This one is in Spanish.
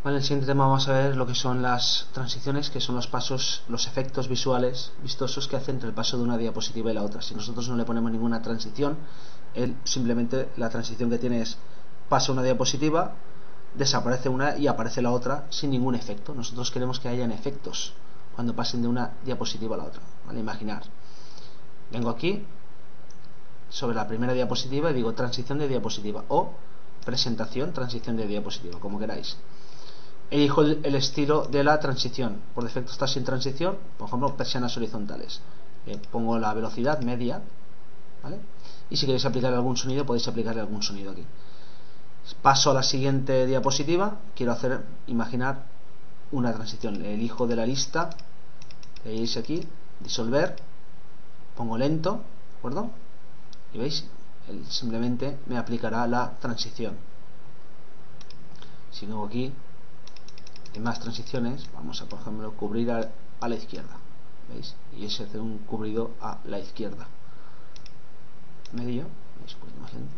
Vale, en el siguiente tema vamos a ver lo que son las transiciones, que son los pasos, los efectos visuales vistosos que hace entre el paso de una diapositiva y la otra. Si nosotros no le ponemos ninguna transición, él simplemente la transición que tiene es pasa una diapositiva, desaparece una y aparece la otra sin ningún efecto. Nosotros queremos que hayan efectos cuando pasen de una diapositiva a la otra. Vale, imaginar. Vengo aquí sobre la primera diapositiva y digo transición de diapositiva o presentación, transición de diapositiva, como queráis. Elijo el estilo de la transición. Por defecto está sin transición, por ejemplo, persianas horizontales. Pongo la velocidad media, ¿vale? Y si queréis aplicar algún sonido, podéis aplicarle algún sonido aquí. Paso a la siguiente diapositiva. Quiero hacer, imaginar una transición. Elijo de la lista, veis aquí, disolver, pongo lento, ¿de acuerdo? Y veis, él simplemente me aplicará la transición. Si vengo aquí en más transiciones, vamos a por ejemplo cubrir a la izquierda, ¿veis? Y ese hace un cubrido a la izquierda medio, ¿veis? Un poquito más lento.